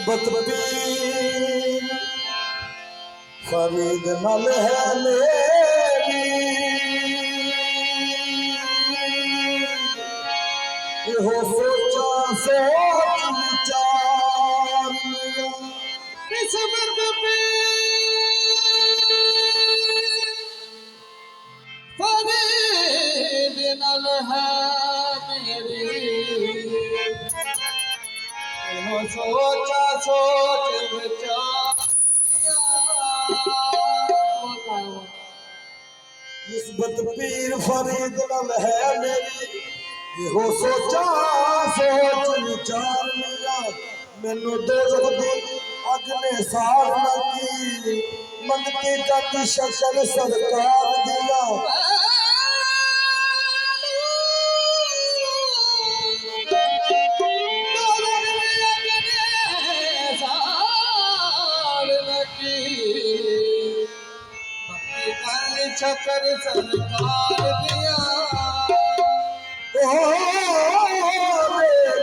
निस्बत पीर फरीद नल है मेरी, हो सोचा सोच विचार लिया। निस्बत पीर फरीद नल है मेरी, हो सोचा सोच विचार। निस्बत पीर फरीद नल है मेरी, हो सोचा सोच विचार लिया। मैनू दोज़ख दी अग ने सार न की, मंगती जत शकर सरकार दिया। शकर सरकार दिया।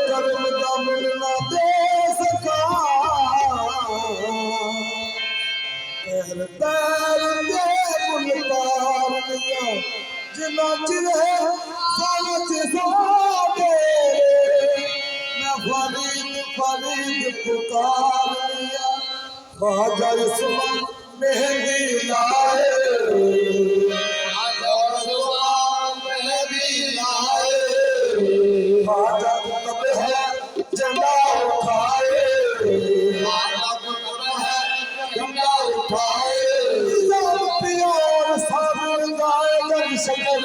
कर्म का मिलना दे सका, पैर पैर दे मुल्तार दिया। जिना चिरे साच सादे, मैं फरीद फरीद पुकार लिया। ख्वाजा इस्माइल मेहंदी लाए, झंडा उठाए, झंडा उठाए। प्यार साबिर गाए जब शकर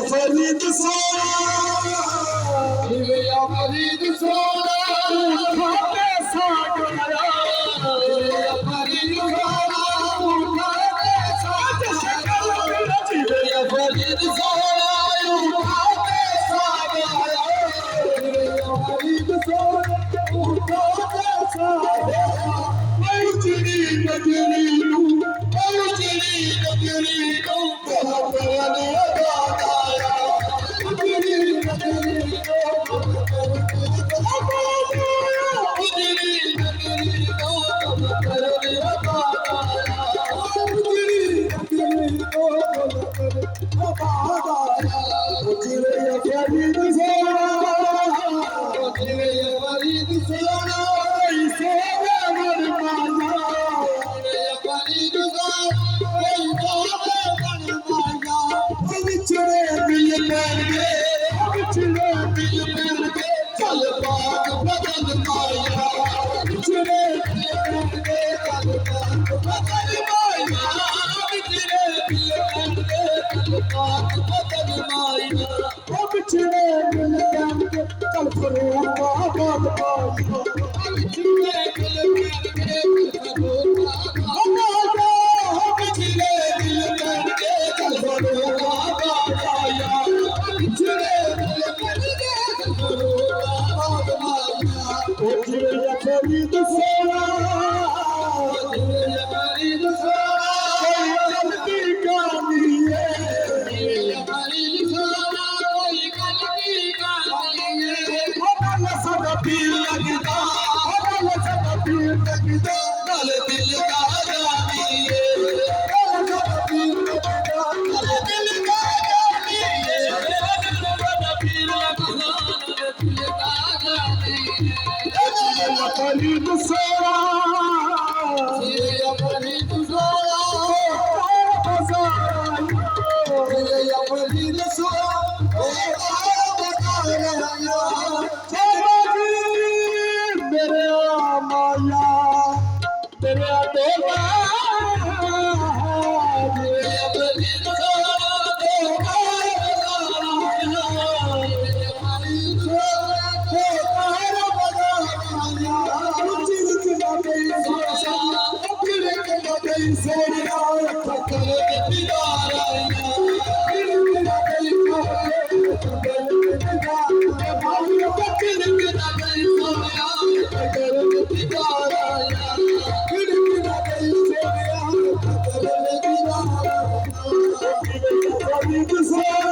फरीद सोना फरीद सोना खाते सागरा फरीद सोना खाते सागरा फरीद सोना खाते सागरा फरीद सोना खाते सागरा उजड़ी नगरी उजड़ी नगरी विछड़े दिल पैणगे विछड़े दिल पैणगे चल पाक बदल माया विछड़े दिल पैणगे चल पाक बदल माया विछड़े दिल पैणगे चल पाक बदल माया विछड़े दिल पैणगे चल फरोगा बदल माया विछड़े दिल पैणगे चल फरोगा विछड़े दिल पैणगे चल फरोगा फरीद सोना फरीद सोना गलती कहानी है फरीद सोना कोई गलती कहानी है हमारा सब पीर लगता हमारा सब पीर लगता गल दिल का जानी है गल सब पीर लगता गल दिल का जानी है सब पीर लगता गल दिल का जानी है फरीद सोना फरीद सोना फरीद सोना मेरे माया तेरे बेटा फरीद सोना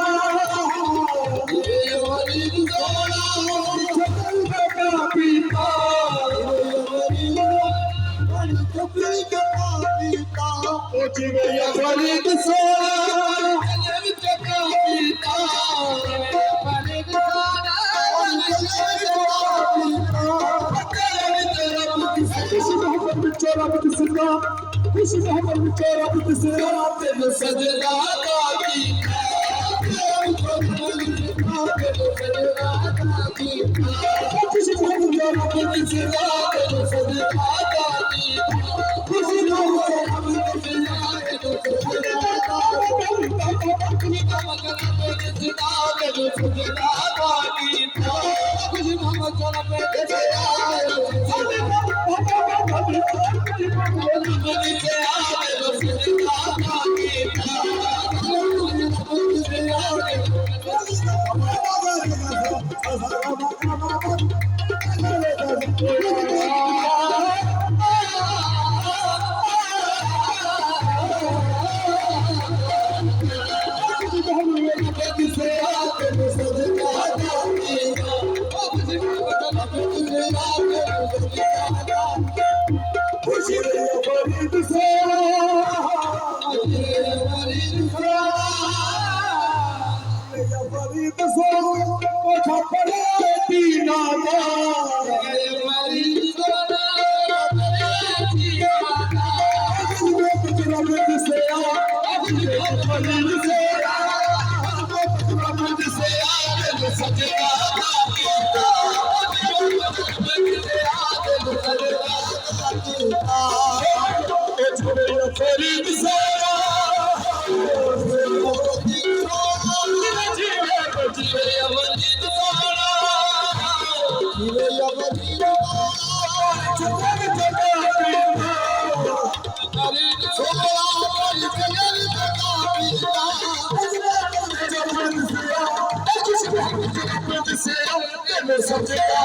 सजदा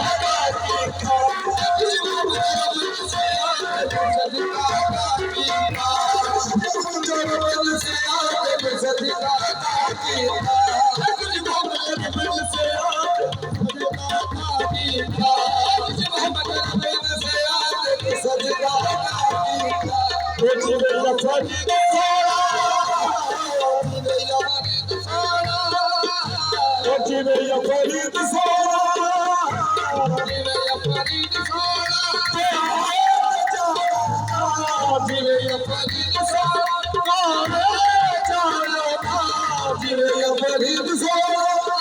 ਜਿਵੇਂ ਫਰੀਦ ਸੋਹਣੇ ਜਾਣੋ ਨਾ ਜਿਵੇਂ ਫਰੀਦ ਸੋਹਣੇ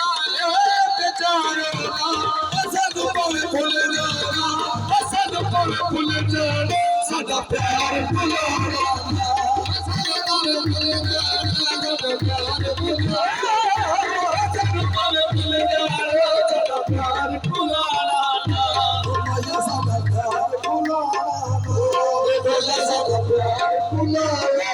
ਜਾਣੋ ਨਾ ਅਸਦ ਕੋਲ ਭੁੱਲ ਜਾਣਾ ਅਸਦ ਕੋਲ ਭੁੱਲ ਜਾਣਾ ਸਾਡਾ ਪਿਆਰ ਭੁਲਾਣਾ ਅਸਦ ਕੋਲ ਭੁੱਲ ਜਾਣਾ ਸਾਡਾ ਪਿਆਰ ਭੁਲਾਣਾ ਅਸਦ ਕੋਲ ਭੁੱਲ ਜਾਣਾ ਸਾਡਾ ਪਿਆਰ ਭੁਲਾਣਾ ਸਾਡਾ ਪਿਆਰ ਭੁਲਾਣਾ ਸਾਡਾ ਪਿਆਰ ਭੁਲਾਣਾ